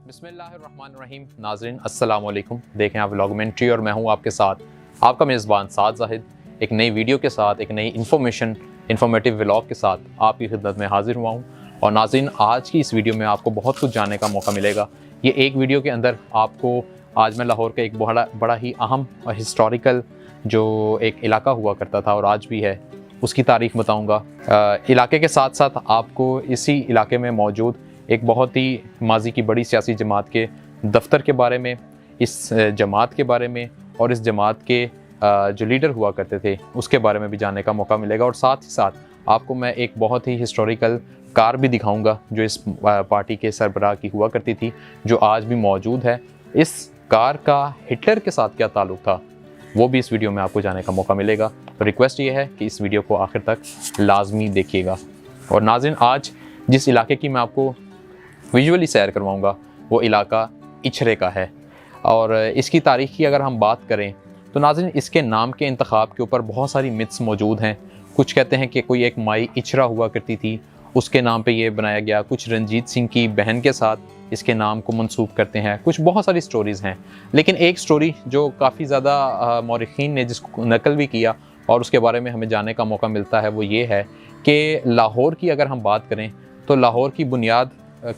बिस्मिल्लाहिर्रहमानिर्रहीम। नाज़रीन अस्सलाम वालेकुम। देखें आप व्लॉगमेंट्री और मैं हूं आपके साथ आपका मेज़बान साद ज़ाहिद, एक नई वीडियो के साथ, एक नई इन्फॉर्मेटिव व्लॉग के साथ आपकी खिदमत में हाजिर हुआ हूं। और नाज़रीन आज की इस वीडियो में आपको बहुत कुछ जानने का मौका मिलेगा। ये एक वीडियो के अंदर आपको आज मैं लाहौर का एक बड़ा ही अहम और हिस्टोरिकल जो एक इलाका हुआ करता था और आज भी है, उसकी तारीख़ बताऊँगा। इलाके के साथ साथ आपको इसी इलाके में मौजूद एक बहुत ही माजी की बड़ी सियासी जमात के दफ्तर के बारे में, इस जमात के बारे में और इस जमात के जो लीडर हुआ करते थे उसके बारे में भी जानने का मौका मिलेगा। और साथ ही साथ आपको मैं एक बहुत ही हिस्टोरिकल कार भी दिखाऊंगा जो इस पार्टी के सरबराह की हुआ करती थी, जो आज भी मौजूद है। इस कार का हिटलर के साथ क्या ताल्लुक़ था वो भी इस वीडियो में आपको जानने का मौका मिलेगा। तो रिक्वेस्ट ये है कि इस वीडियो को आखिर तक लाजमी देखिएगा। और नाज़रीन आज जिस इलाके की मैं आपको विजुअली सैर करवाऊंगा वो इलाका इछरे का है। और इसकी तारीख़ की अगर हम बात करें तो नाज़रीन इसके नाम के इंतखाब के ऊपर बहुत सारी मिथ्स मौजूद हैं। कुछ कहते हैं कि कोई एक माई इछरा हुआ करती थी, उसके नाम पे ये बनाया गया। कुछ रंजीत सिंह की बहन के साथ इसके नाम को मंसूब करते हैं। कुछ बहुत सारी स्टोरीज़ हैं, लेकिन एक स्टोरी जो काफ़ी ज़्यादा मौरिखीन ने जिसको नकल भी किया और उसके बारे में हमें जानने का मौका मिलता है वो ये है कि लाहौर की अगर हम बात करें तो लाहौर की बुनियाद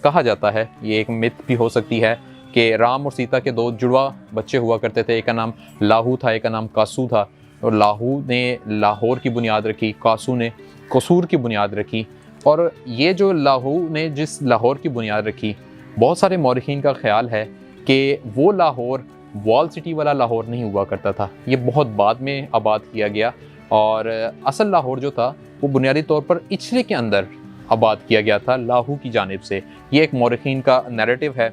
कहा जाता है, ये एक मिथ भी हो सकती है कि राम और सीता के दो जुड़वा बच्चे हुआ करते थे। एक का नाम लाहू था, एक का नाम कासू था। और लाहू ने लाहौर की बुनियाद रखी, कासू ने कसूर की बुनियाद रखी। और ये जो लाहू ने जिस लाहौर की बुनियाद रखी, बहुत सारे मौरिखीन का ख्याल है कि वो लाहौर वॉल सिटी वाला लाहौर नहीं हुआ करता था, ये बहुत बाद में आबाद किया गया। और असल लाहौर जो था वो बुनियादी तौर पर इछरे के अंदर आबाद किया गया था लाहू की जानिब से। ये एक मौरिखीन का नैरेटिव है।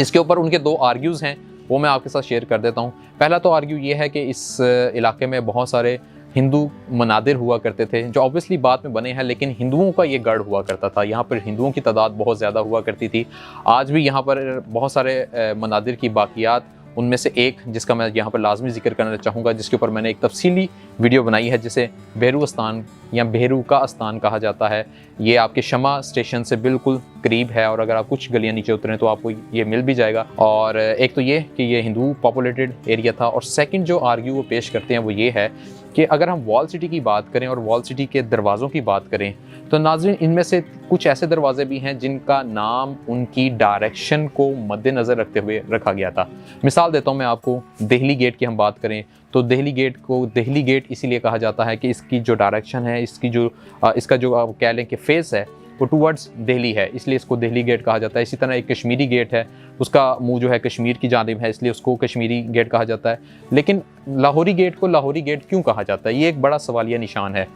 इसके ऊपर उनके दो आर्ग्यूज़ हैं, वो मैं आपके साथ शेयर कर देता हूँ। पहला तो आर्ग्यू ये है कि इस इलाके में बहुत सारे हिंदू मनादिर हुआ करते थे जो ऑब्वियसली बाद में बने हैं, लेकिन हिंदुओं का ये गढ़ हुआ करता था। यहाँ पर हिंदुओं की तादाद बहुत ज़्यादा हुआ करती थी। आज भी यहाँ पर बहुत सारे मनादिर की बाकियात, उनमें से एक जिसका मैं यहाँ पर लाजमी जिक्र करना चाहूँगा, जिसके ऊपर मैंने एक तफसीली वीडियो बनाई है, जिसे बेहरू अस्तान या बेहरू का अस्तान कहा जाता है। ये आपके शमा स्टेशन से बिल्कुल करीब है और अगर आप कुछ गलियाँ नीचे उतरें तो आपको ये मिल भी जाएगा। और एक तो ये कि ये हिंदू पॉपुलेटेड एरिया था। और सेकंड जो आर्ग्यू वो पेश करते हैं वो ये है कि अगर हम वॉल सिटी की बात करें और वॉल सिटी के दरवाज़ों की बात करें तो नाज़रीन इनमें से कुछ ऐसे दरवाजे भी हैं जिनका नाम उनकी डायरेक्शन को मद्देनज़र रखते हुए रखा गया था। मिसाल देता हूँ मैं आपको, दिल्ली गेट की हम बात करें तो दिल्ली गेट को दिल्ली गेट इसीलिए कहा जाता है कि इसकी जो डायरेक्शन है, इसका जो आप कह लें कि फेस है वो टूवर्ड्स दिल्ली है, इसलिए इसको दिल्ली गेट कहा जाता है। इसी तरह एक कश्मीरी गेट है, उसका मुंह जो है कश्मीर की जानिब है, इसलिए उसको कश्मीरी गेट कहा जाता है। लेकिन लाहौरी गेट को लाहौरी गेट क्यों कहा जाता है, ये एक बड़ा सवालिया निशान है।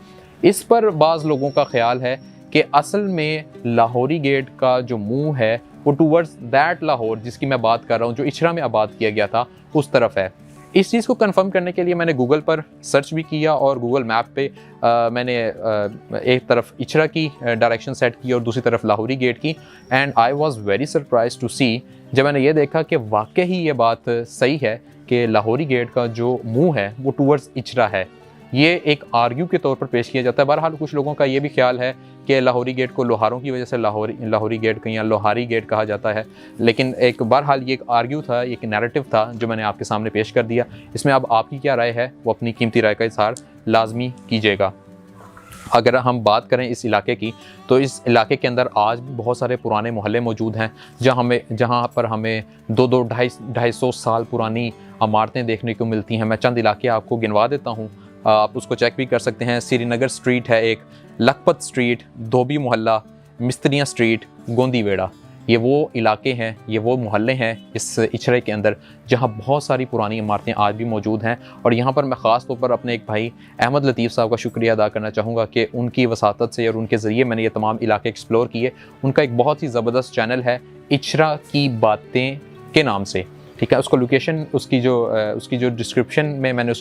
इस पर बाज़ लोगों का ख्याल है कि असल में लाहौरी गेट का जो मुंह है वो टूवर्ड्स दैट लाहौर जिसकी मैं बात कर रहा हूँ, जो इछरा में आबाद किया गया था, उस तरफ है। इस चीज़ को कंफर्म करने के लिए मैंने गूगल पर सर्च भी किया और गूगल मैप पे मैंने एक तरफ इछरा की डायरेक्शन सेट की और दूसरी तरफ लाहौरी गेट की। And I was very surprise to see, जब मैंने ये देखा कि वाकई ही ये बात सही है कि लाहौरी गेट का जो मुंह है वो टूवर्ड्स इछरा है। ये एक आर्ग्यू के तौर पर पेश किया जाता है। बहरहाल कुछ लोगों का ये भी ख्याल है कि लाहौरी गेट को लोहारों की वजह से लाहौरी गेट या लोहारी गेट कहा जाता है। लेकिन एक बहरहाल ये एक आर्ग्यू था, एक नैरेटिव था जो मैंने आपके सामने पेश कर दिया। इसमें अब आपकी क्या राय है वो अपनी कीमती राय का इज़हार लाजमी कीजिएगा। अगर हम बात करें इस इलाके की तो इस इलाके के अंदर आज भी बहुत सारे पुराने मोहल्ले मौजूद हैं जहाँ पर हमें 200-250 साल पुरानी इमारतें देखने को मिलती हैं। मैं चंद इलाके आपको गिनवा देता हूँ, आप उसको चेक भी कर सकते हैं। श्रीनगर स्ट्रीट है एक, लखपत स्ट्रीट, धोबी मोहल्ला, मिस्त्रियाँ स्ट्रीट, गोंदीवेड़ा। ये वो इलाके हैं, ये वो मोहल्ले हैं इस इछरे के अंदर जहाँ बहुत सारी पुरानी इमारतें आज भी मौजूद हैं। और यहाँ पर मैं ख़ास तौर पर अपने एक भाई अहमद लतीफ़ साहब का शुक्रिया अदा करना चाहूँगा कि उनकी वसातत से और उनके ज़रिए मैंने ये तमाम इलाके एक्सप्लोर किए। उनका एक बहुत ही ज़बरदस्त चैनल है इछरा की बातें के नाम से, ठीक है। उसको लोकेशन उसकी जो डिस्क्रिप्शन में मैंने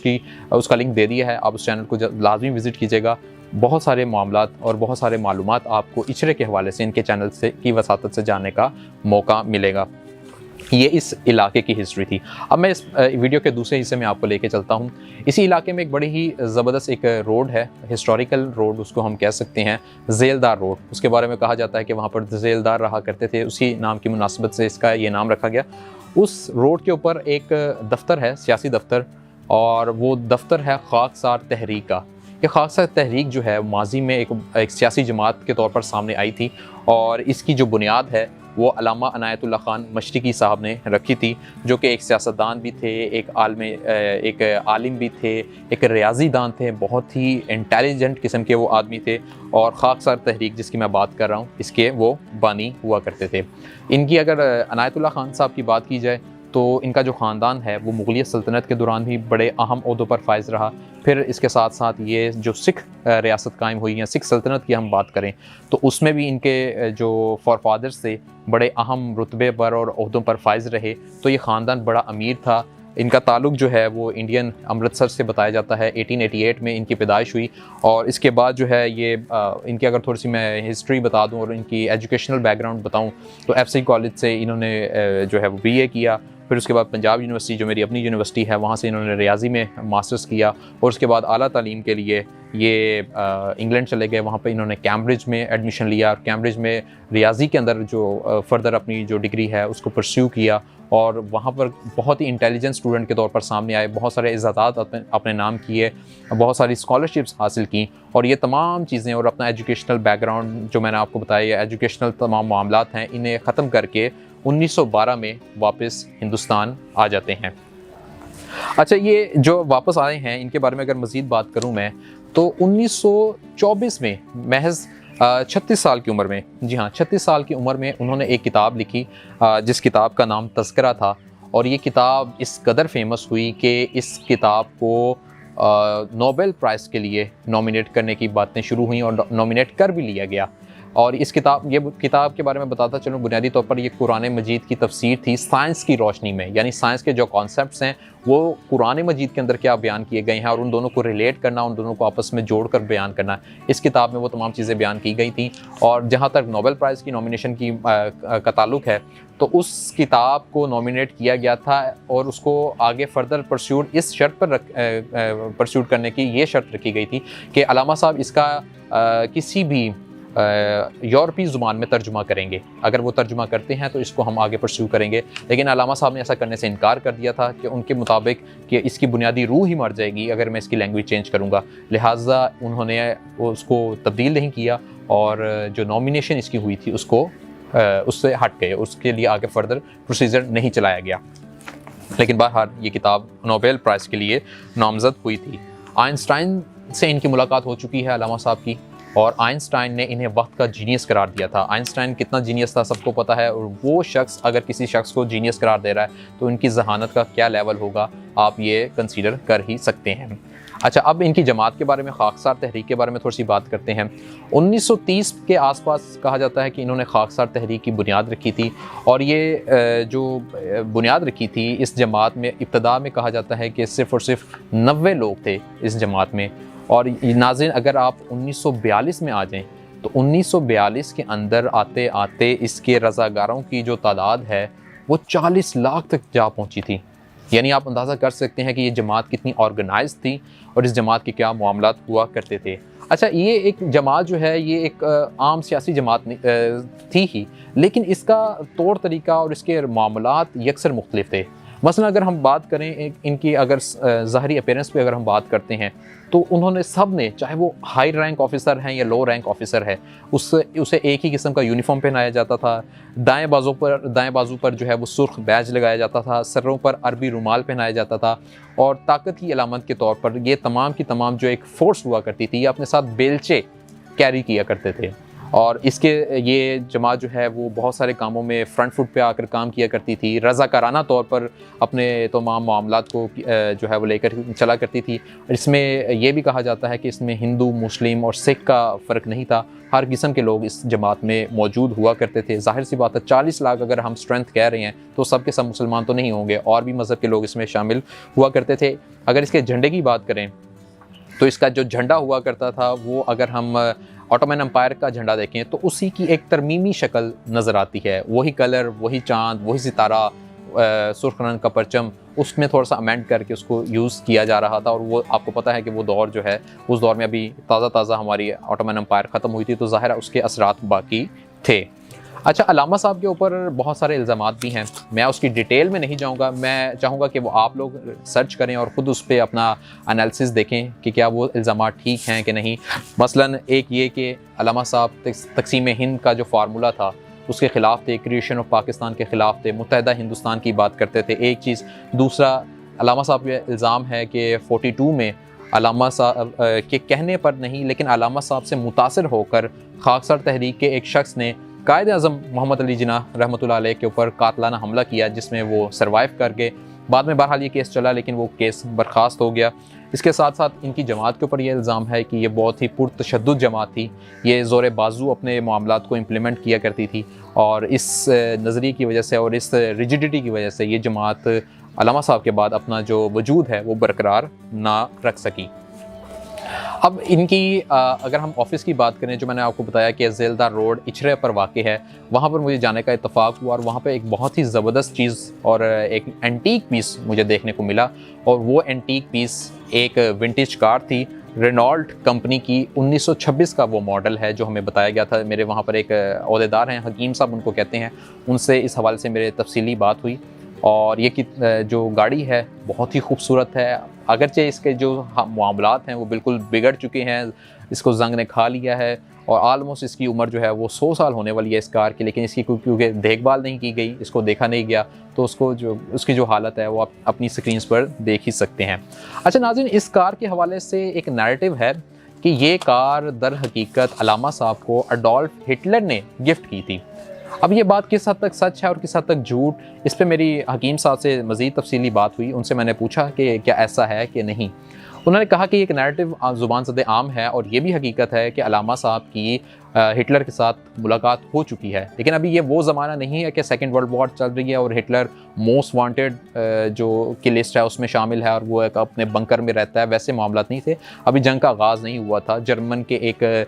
उसका लिंक दे दिया है, आप उस चैनल को लाजमी विज़िट कीजिएगा। बहुत सारे मामलात और बहुत सारे मालूमात आपको इछरे के हवाले से इनके चैनल से की वसातत से जानने का मौका मिलेगा। ये इस इलाके की हिस्ट्री थी। अब मैं इस वीडियो के दूसरे हिस्से में आपको लेके चलता हूँ। इसी इलाके में एक बड़ी ही ज़बरदस्त एक रोड है, हिस्टोरिकल रोड उसको हम कह सकते हैं, ज़ेलदार रोड। उसके बारे में कहा जाता है कि वहाँ पर ज़ेलदार रहा करते थे, उसी नाम की मुनासिबत से इसका ये नाम रखा गया। उस रोड के ऊपर एक दफ्तर है, सियासी दफ्तर, और वो दफ्तर है खाकसार तहरीक का। ये खाकसार तहरीक जो है माजी में एक सियासी जमात के तौर पर सामने आई थी, और इसकी जो बुनियाद है वो अल्लामा अनायतुल्लाह खान मशरिकी साहब ने रखी थी, जो कि एक सियासतदान भी थे, एक आलिम भी थे, एक रियाजी दान थे, बहुत ही इंटेलिजेंट किस्म के वो आदमी थे। और खाकसार तहरीक जिसकी मैं बात कर रहा हूँ, इसके वो बानी हुआ करते थे। इनकी अगर अनायतुल्लाह खान साहब की बात की जाए तो इनका जो ख़ानदान है वो मुग़लिया सल्तनत के दौरान भी बड़े अहम ओहदों पर फाइज रहा। फिर इसके साथ साथ ये जो सिख रियासत कायम हुई या सिख सल्तनत की हम बात करें तो उसमें भी इनके जो फ़ॉरफ़ादर्स थे बड़े अहम रुतबे पर और ओहदों पर फाइज रहे। तो ये ख़ानदान बड़ा अमीर था। इनका ताल्लुक जो है वो इंडियन अमृतसर से बताया जाता है। 1888 में इनकी पैदाइश हुई, और इसके बाद जो है ये इनकी अगर थोड़ी सी मैं हिस्ट्री बता दूं और इनकी एजुकेशनल बैकग्राउंड बताऊं तो एफसी कॉलेज से इन्होंने जो है वो बीए किया। फिर उसके बाद पंजाब यूनिवर्सिटी जो मेरी अपनी यूनिवर्सिटी है वहाँ से इन्होंने रियाजी में मास्टर्स किया, और उसके बाद आला तालीम के लिए ये इंग्लैंड चले गए। वहाँ पे इन्होंने कैम्ब्रिज में एडमिशन लिया, और कैम्ब्रिज में रियाजी के अंदर जो फर्दर अपनी जो डिग्री है उसको परस्यू किया, और वहाँ पर बहुत ही इंटेलिजेंट स्टूडेंट के तौर पर सामने आए, बहुत सारे इज़्ज़ात अपने नाम किए, बहुत सारी स्कॉलरशिप्स हासिल की, और ये तमाम चीज़ें और अपना एजुकेशनल बैकग्राउंड जो मैंने आपको बताया, एजुकेशनल तमाम मामलात हैं, इन्हें ख़त्म करके 1912 में वापस हिंदुस्तान आ जाते हैं। अच्छा, ये जो वापस आए हैं इनके बारे में अगर मज़ीद बात करूँ मैं तो 1924 में महज 36 साल की उम्र में, जी हाँ 36 साल की उम्र में उन्होंने एक किताब लिखी जिस किताब का नाम तज़किरा था। और ये किताब इस कदर फेमस हुई कि इस किताब को नोबेल प्राइज़ के लिए नॉमिनेट करने की बातें शुरू हुई, और नॉमिनेट कर भी लिया गया। और ये किताब के बारे में बताता चलूँ, बुनियादी तौर पर ये कुरान मजीद की तफसीर थी साइंस की रोशनी में, यानी साइंस के जो कॉन्सेप्ट्स हैं वो कुरान मजीद के अंदर क्या बयान किए गए हैं, और उन दोनों को रिलेट करना, उन दोनों को आपस में जोड़कर बयान करना, इस किताब में वो तमाम चीज़ें बयान की गई थी। और जहाँ तक नोबेल प्राइज़ की नॉमिनेशन की का ताल्लुक़ है तो उस किताब को नॉमिनेट किया गया था, और उसको आगे फर्दर परस्यूड इस शर्त पर परस्यूड करने की ये शर्त रखी गई थी कि अल्लामा साहब इसका किसी भी यूरोपीय ज़ुबान में तर्जुमा करेंगे। अगर वो तर्जुमा करते हैं तो इसको हम आगे परस्यू करेंगे। लेकिन अल्लामा साहब ने ऐसा करने से इनकार कर दिया था कि उनके मुताबिक कि इसकी बुनियादी रूह ही मर जाएगी अगर मैं इसकी लैंग्वेज चेंज करूँगा। लिहाजा उन्होंने उसको तब्दील नहीं किया, और जो नॉमिनेशन इसकी हुई थी उसको उससे हट गए, उसके लिए आगे फर्दर प्रोसीजर नहीं चलाया गया। लेकिन बहरहाल ये किताब नोबेल प्राइज़ के लिए नामज़द हुई थी। आइंस्टाइन से इनकी मुलाकात हो चुकी है अल्लामा साहब की, और आइंस्टाइन ने इन्हें वक्त का जीनियस करार दिया था। आइंस्टाइन कितना जीनियस था सबको पता है, और वो शख्स अगर किसी शख्स को जीनियस करार दे रहा है तो इनकी जहानत का क्या लेवल होगा, आप ये कंसीडर कर ही सकते हैं। अच्छा, अब इनकी जमात के बारे में, खाकसार तहरीक के बारे में थोड़ी सी बात करते हैं। 1930 के आसपास कहा जाता है कि इन्होंने खाकसार तहरीक की बुनियाद रखी थी, और ये जो बुनियाद रखी थी इस जमात में, इब्तदा में कहा जाता है कि सिर्फ़ और सिर्फ 90 लोग थे इस जमात में। और नाज़रीन, अगर आप 1942 में आ जाएं तो 1942 के अंदर आते आते इसके रज़ाकारों की जो तादाद है वो 40 लाख तक जा पहुंची थी। यानी आप अंदाज़ा कर सकते हैं कि ये जमात कितनी ऑर्गेनाइज थी और इस जमात के क्या मामलात हुआ करते थे। अच्छा, ये एक जमात जो है ये एक आम सियासी जमात थी ही, लेकिन इसका तौर तरीका और इसके मामलात यकसर मुख्तलिफ थे। मसलन अगर हम बात करें इनकी, अगर ज़ाहरी अपीयरेंस पे अगर हम बात करते हैं तो उन्होंने सब ने, चाहे वो हाई रैंक ऑफिसर हैं या लो रैंक ऑफिसर है, उसे एक ही किस्म का यूनिफॉर्म पहनाया जाता था। दाएं बाजू पर जो है वो सुर्ख बैज लगाया जाता था, सरों पर अरबी रुमाल पहनाया जाता था, और ताकत की अलामत के तौर पर ये तमाम की तमाम जो एक फ़ोर्स हुआ करती थी, ये अपने साथ बेलचे कैरी किया करते थे। और इसके ये जमात जो है वो बहुत सारे कामों में फ्रंट फुट पे आकर काम किया करती थी, रज़ाकाराना तौर पर अपने तमाम मामलात को जो है वो लेकर चला करती थी। इसमें यह भी कहा जाता है कि इसमें हिंदू, मुस्लिम और सिख का फ़र्क नहीं था, हर किस्म के लोग इस जमात में मौजूद हुआ करते थे। ज़ाहिर सी बात है, 40 लाख अगर हम स्ट्रेंथ कह रहे हैं तो सब के सब मुसलमान तो नहीं होंगे, और भी मज़हब के लोग इसमें शामिल हुआ करते थे। अगर इसके झंडे की बात करें तो इसका जो झंडा हुआ करता था वो, अगर हम ऑटोमन एम्पायर का झंडा देखें तो उसी की एक तरमीमी शक्ल नज़र आती है। वही कलर, वही चाँद, वही सितारा, सुर्ख रंग का परचम, उसमें थोड़ा सा अमेंड करके उसको यूज़ किया जा रहा था। और वो आपको पता है कि वो दौर जो है, उस दौर में अभी ताज़ा हमारी ऑटोमन एम्पायर ख़त्म हुई थी, तो ज़ाहिर है उसके असरात बाकी थे। अच्छा, अलामा साहब के ऊपर बहुत सारे इल्ज़ामात भी हैं, मैं उसकी डिटेल में नहीं जाऊंगा। मैं चाहूँगा कि वो आप लोग सर्च करें और ख़ुद उस पर अपना एनालिसिस देखें कि क्या वो इल्ज़ामात ठीक हैं कि नहीं। मसलन एक ये कि अलामा साहब तक़सीम हिंद का जो फार्मूला था उसके ख़िलाफ़ थे, क्रिएशन ऑफ पाकिस्तान के ख़िलाफ़ थे, मुत्तहदा हिंदुस्तान की बात करते थे, एक चीज़। दूसरा, अलामा साहब पे इल्ज़ाम है कि 42 में अलामा साहब के कहने पर नहीं, लेकिन अलामा साहब से मुतासिर होकर खाकसार तहरीक के एक शख्स ने कायद आज़म मोहम्मद अली जिन्नाह रहमतुल्लाह अलैह के ऊपर कातलाना हमला किया, जिसमें वो सर्वाइव कर गए। बाद में बहरहाल ये केस चला, लेकिन वो केस बर्खास्त हो गया। इसके साथ साथ इनकी जमात के ऊपर ये इल्ज़ाम है कि ये बहुत ही पुरतशद्दुद जमात थी, ये ज़ोर बाजू अपने मामलात को इम्प्लीमेंट किया करती थी, और इस नज़रिए की वजह से और इस रिजिडिटी की वजह से ये जमात अलामा साहब के बाद अपना जो वजूद है वो बरकरार ना रख सकी। अब इनकी अगर हम ऑफ़िस की बात करें, जो मैंने आपको बताया कि ज़ेलदार रोड इचरे पर वाक़ है, वहाँ पर मुझे जाने का इत्तफ़ाक़ हुआ और वहाँ पे एक बहुत ही ज़बरदस्त चीज़ और एक एंटीक पीस मुझे देखने को मिला। और वो एंटीक पीस एक विंटेज कार थी, रेनॉल्ट कंपनी की, 1926 का वो मॉडल है जो हमें बताया गया था। मेरे वहाँ पर एक ओहदेदार हैं, हकीम साहब उनको कहते हैं, उनसे इस हवाले से मेरे तफसीली बात हुई। और ये जो गाड़ी है बहुत ही खूबसूरत है, अगरचे इसके जो मामलात हैं वो बिल्कुल बिगड़ चुके हैं, इसको जंग ने खा लिया है और आलमोस्ट इसकी उम्र जो है वो 100 साल होने वाली है इस कार की, लेकिन इसकी क्योंकि देखभाल नहीं की गई, इसको देखा नहीं गया, तो उसकी जो हालत है वो आप अपनी स्क्रीन पर देख ही सकते हैं। अच्छा नाज़रीन, इस कार के हवाले से एक नैरेटिव है कि ये कार दर हकीकत अलामा साहब को एडोल्फ हिटलर ने गिफ्ट की थी। अब ये बात किस हद तक सच है और किस हद तक झूठ, इस पे मेरी हकीम साहब से मज़ीद तफसीली बात हुई। उनसे मैंने पूछा कि क्या ऐसा है कि नहीं। उन्होंने कहा कि एक नैरेटिव ज़ुबान ज़द आम है और ये भी हकीकत है कि अलामा साहब की हिटलर के साथ मुलाकात हो चुकी है, लेकिन अभी ये वो ज़माना नहीं है कि सेकेंड वर्ल्ड वॉर चल रही है और हिटलर मोस्ट वांटेड जो की लिस्ट है उसमें शामिल है और वो एक अपने बंकर में रहता है। वैसे मामलात नहीं थे, अभी जंग का आगाज़ नहीं हुआ था। जर्मन के एक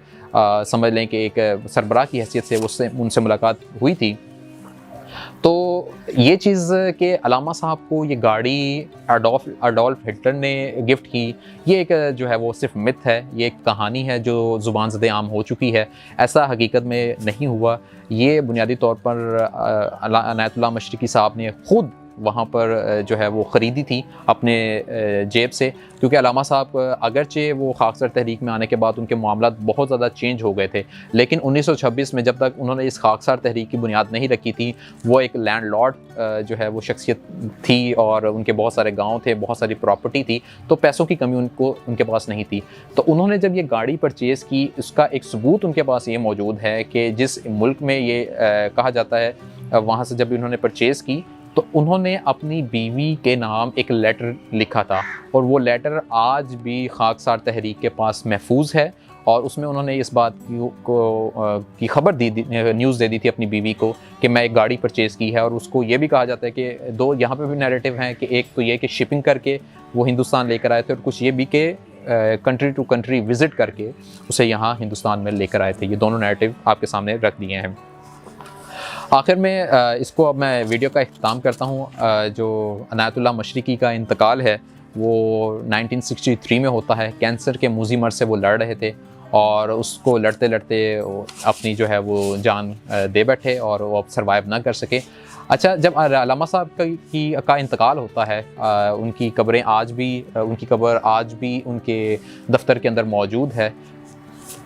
समझ लें कि एक सरबराह की हैसियत से उनसे मुलाकात हुई थी। तो ये चीज़ कि अलामा साहब को ये गाड़ी एडोल्फ हिटलर ने गिफ्ट की, ये एक जो है वो सिर्फ मिथ है, ये एक कहानी है जो ज़ुबान ज़द आम हो चुकी है, ऐसा हकीकत में नहीं हुआ। ये बुनियादी तौर पर अनायतुल्लाह मशरिकी साहब ने ख़ुद वहाँ पर जो है वो ख़रीदी थी अपने जेब से, क्योंकि अलामा साहब अगरचे वो खाकसार तहरीक में आने के बाद उनके मामलात बहुत ज़्यादा चेंज हो गए थे, लेकिन 1926 में जब तक उन्होंने इस खाकसार तहरीक की बुनियाद नहीं रखी थी, वो एक लैंडलॉर्ड जो है वो शख्सियत थी और उनके बहुत सारे गाँव थे, बहुत सारी प्रॉपर्टी थी, तो पैसों की कमी उनके पास नहीं थी। तो उन्होंने जब ये गाड़ी परचेज़ की, उसका एक सबूत उनके पास ये मौजूद है कि जिस मुल्क में ये कहा जाता है, वहाँ से जब उन्होंने परचेज़ की तो उन्होंने अपनी बीवी के नाम एक लेटर लिखा था और वो लेटर आज भी खाकसार तहरीक के पास महफूज है। और उसमें उन्होंने इस बात की खबर न्यूज़ दे दी थी अपनी बीवी को कि मैं एक गाड़ी परचेज़ की है। और उसको ये भी कहा जाता है कि दो यहाँ पे भी नैरेटिव हैं कि एक तो ये कि शिपिंग करके वो हिंदुस्तान लेकर आए थे और कुछ ये भी कि कंट्री टू कंट्री विज़िट करके उसे यहाँ हिंदुस्तान में लेकर आए थे। ये दोनों नैरेटिव आपके सामने रख दिए हैं। आखिर में इसको अब मैं वीडियो का इख्तिताम करता हूँ। जो अनायतुल्लाह मशरिकी का इंतकाल है वो 1963 में होता है। कैंसर के मुज़ी मर्ज़ से वो लड़ रहे थे और उसको लड़ते लड़ते अपनी जो है वो जान दे बैठे और वो अब सर्वाइव ना कर सके। अच्छा, जब अलामा साहब का इंतकाल होता है, उनकी कब्र आज भी उनके दफ्तर के अंदर मौजूद है।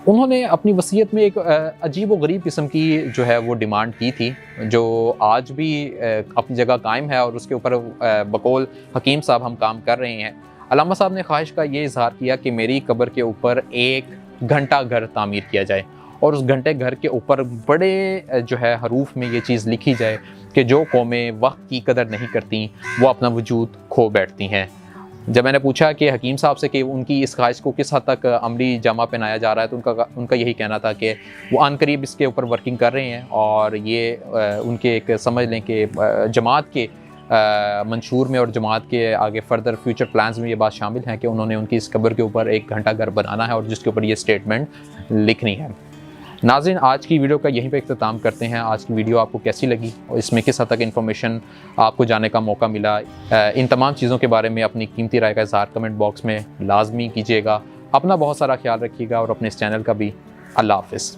उन्होंने अपनी वसीयत में एक अजीब व गरीब किस्म की जो है वो डिमांड की थी, जो आज भी अपनी जगह कायम है और उसके ऊपर बकौल हकीम साहब हम काम कर रहे हैं। अलामा साहब ने ख्वाहिश का ये इजहार किया कि मेरी कब्र के ऊपर एक घंटा घर तामीर किया जाए और उस घंटे घर के ऊपर बड़े जो है हरूफ में ये चीज़ लिखी जाए कि जो कौमें वक्त की कदर नहीं करती वो अपना वजूद खो बैठती हैं। जब मैंने पूछा कि हकीम साहब से कि उनकी इस ख्वाहिश को किस हद तक अमली जामा पहनाया जा रहा है, तो उनका यही कहना था कि वो आनकरीब इसके ऊपर वर्किंग कर रहे हैं और ये उनके एक समझ लें कि जमात के मंशूर में और जमात के आगे फर्दर फ्यूचर प्लान्स में ये बात शामिल है कि उन्होंने उनकी इस कब्र के ऊपर एक घंटा घर बनाना है और जिसके ऊपर ये स्टेटमेंट लिखनी है। नाज़रीन, आज की वीडियो का यहीं पे इख्तिताम करते हैं। आज की वीडियो आपको कैसी लगी और इसमें किस हद तक इन्फॉर्मेशन आपको जानने का मौका मिला, इन तमाम चीज़ों के बारे में अपनी कीमती राय का इज़हार कमेंट बॉक्स में लाजमी कीजिएगा। अपना बहुत सारा ख्याल रखिएगा और अपने इस चैनल का भी। अल्लाह हाफ़िज़।